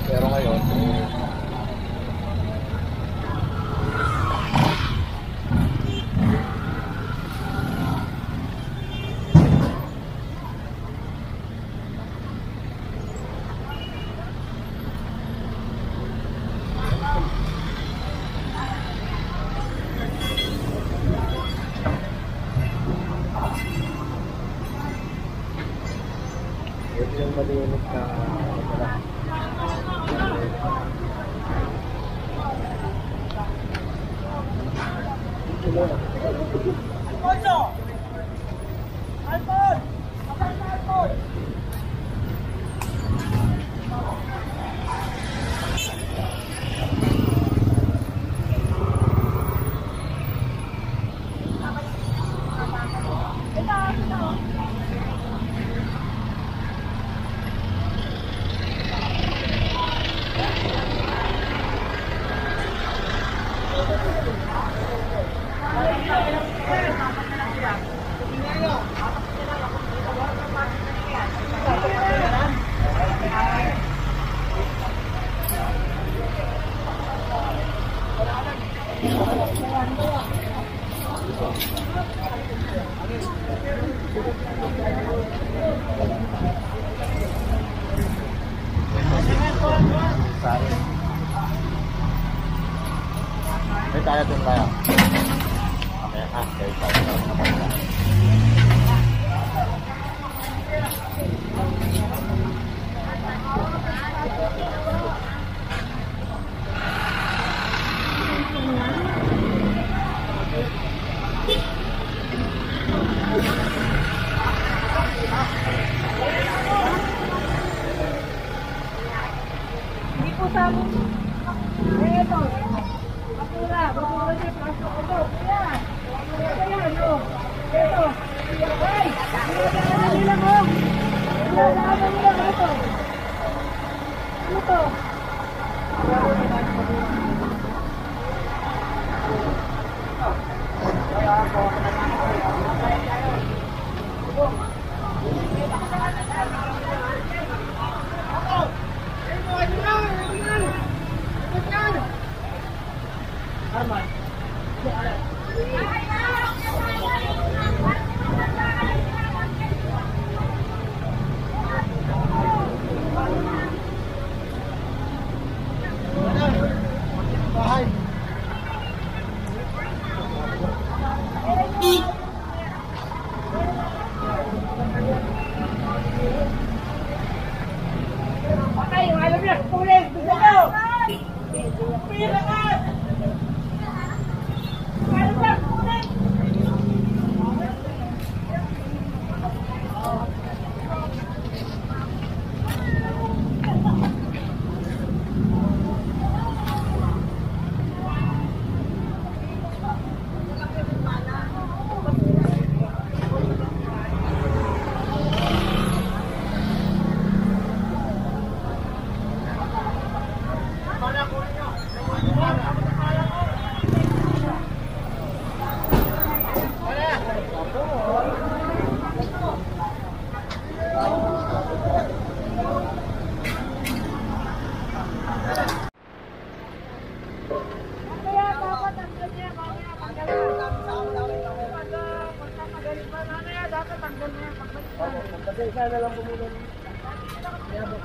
Pero ngayon, ito yung malinis na Alfonso! Alfon! Kapag na Alfon! may kaya din tayo. Okay, okay, Hindi po sa amin. Ito. Bakura. Bakura siya. Pasok ko to. Ayan. Ayan. Ito. Ay! Pinadaanan nila mo. Pinadaanan nila mo ito. Ano to? Arman. Kasi isa na lang po muna. Kaya mo,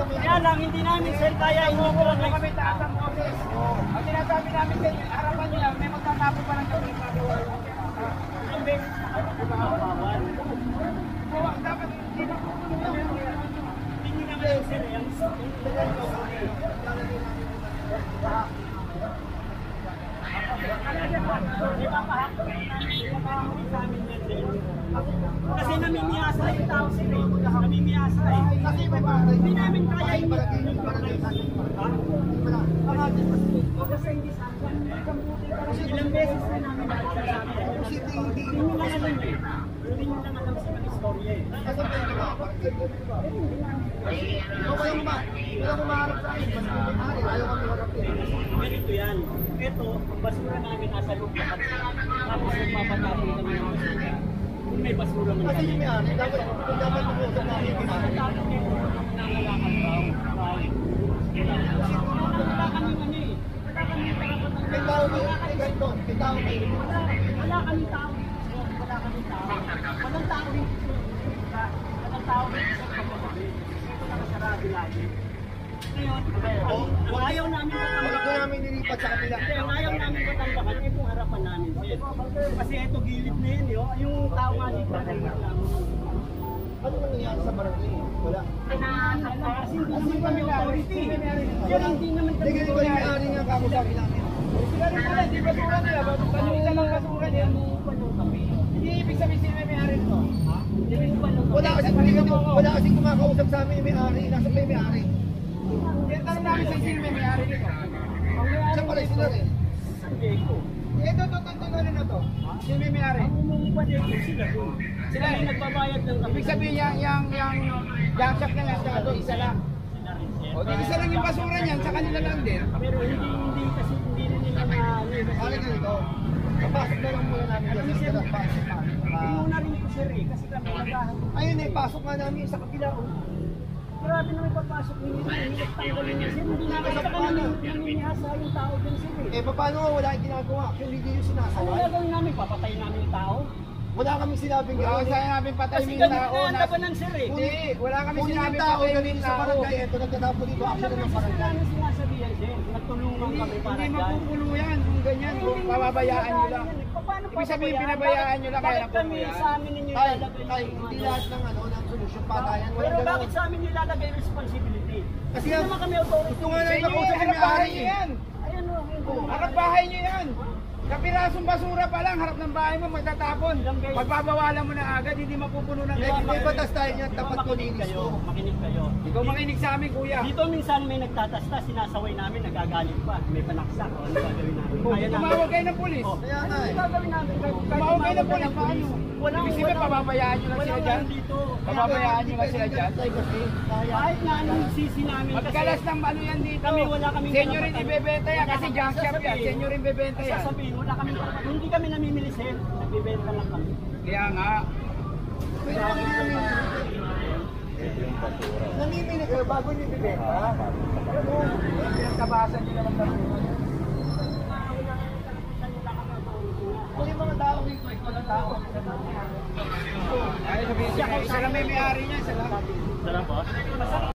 Kaya lang, hindi namin sir kaya inuulan na kami taas ang boses. Ang sinasabi namin sir, harapan niya, may magtatapo pa ng kami. Ang beses na kami kumakabawan. Dapat hindi na hindi naman sir, kasi namimiyasa yung tao sila eh. Namimiyasa eh. Kasi hindi namin kaya yung kasi hindi sa akin. Ilang beses na namin nagsasabi. Hindi nyo lang alam eh. Hindi nyo lang alam sa mga istorya eh. Ganito yan. Ito, ang basura namin nasa loob na kami. Tapos nagpapatapon kami ng basura. Kung may basura man kami. Dapat mag-usap namin. Nangalakan daw. Wala kami ano eh. Wala kami karapat ng may tao kayo. May tao kayo. Wala kami tao. Wala kami tao. Walang tao dito. Walang tao dito sa pagkasabi. Ito nakasarado lagi. Ngayon, ayaw namin namin nilipat sa kanila. Ayaw namin patambakan, eh kung harapan namin. Kasi ito gilid na yun, yung tao nga dito. Ano nangyayari sa barangay? Wala. Kasi hindi naman kami authority. Yan hindi naman kami authority. Hindi ba yung may-ari nga kakusapin namin? Sila rin pala, di basura nila. Isa lang basura nila. Hindi ibig sabihin sila may-ari nito. Wala kasi kumakausap sa amin yung may-ari. Nasa pa yung may-ari. Yan tanong namin sa sino may may-ari nito. Saan pala sila rin? San Diego. Ito na to. Sino may may-ari? Ang umuupa dito sila doon. Sila yung nagbabayad ng kami. Ibig sabihin yung shop na yan, isa lang. O, di isa lang yung basura niyan, sa kanila lang din. Pero hindi kasi hindi rin nila na Halika dito. Kapasok na lang muna namin dyan. Sige na, pasok na. Muna rin ito sir eh, kasi kami naghahan. Ayun eh, pasok nga namin sa kabila. Oh. Grabe naman papasok nila. Hilit tanggalin niya sir. Hindi na kasi kami naninihasa yung tao din sir eh. Eh, paano nga wala yung ginagawa? Actually, hindi yung Ano sinasaway. gagawin namin? Papatayin namin yung tao? Wala kami sinabing Wala gano'n. sa namin patay Kasi yung ganun tao. na ang labanan sir eh. Hindi, wala kami Kunin sinabi yung tao, patay ganun yung sa tao. barangay. Ito, nagtatapo dito. Action na ng barangay. Ano sinasabihan sir? Nagtulungan kami para Hindi dyan. mapupulo yan kung ganyan, kung pababayaan nyo lang. Paano Ibig sabihin, pinabayaan nyo lang, kaya Bakit kami napupulo yan? sa amin ninyo Ay, ilalagay ay, yung hindi ano? lahat ng ano, ng solusyon patayan. Wala Pero ganun. bakit sa amin nilalagay yung responsibility? Kasi Hindi nga, naman kami authority. gusto nga Sa na inyo nakausap yan, yung harap bahay may-ari nyo eh. yan. Ayan o. Harap bahay nyo yan. Kapirasong basura pa lang, harap ng bahay mo, magtatapon. Pagbabawalan mo na agad, hindi mapupuno ng Eh, may batas tayo niyan, tapat ko Makinig linis kayo. ko. Makinig kayo. Ikaw makinig sa amin, kuya. Dito minsan may nagtatasta, sinasaway namin, nagagalit pa. May panaksak. O, ano gagawin namin? Kaya namin. Tumawag kayo ng pulis. Oh, Kaya nga ano eh. gagawin namin? Tumawag kayo ng pulis, paano? Walang, Ibig sabihin, pababayaan nyo lang sila dyan? dito. Pababayaan nyo lang sila dyan? Tayo kasi, kaya. Kahit na anong sisi namin Magkalas ng ano yan dito. Kami wala kaming Senyo rin karapatan. ibebenta yan Wala kasi kaming junk shop yan. sasabihin. Senyo rin ibebenta yan. Sasabihin, wala kami karapatan. Hindi kami namimili sir. Nagbibenta lang kami. Kaya nga. Pwede bang hindi namimili kayo bago niyo ibibenta? Pinagtabasan nyo naman ng Kung yung mga tao dito, ikaw lang tao. Ay, sabihin siya, isa lang may may-ari niya, isa lang. Sarap po.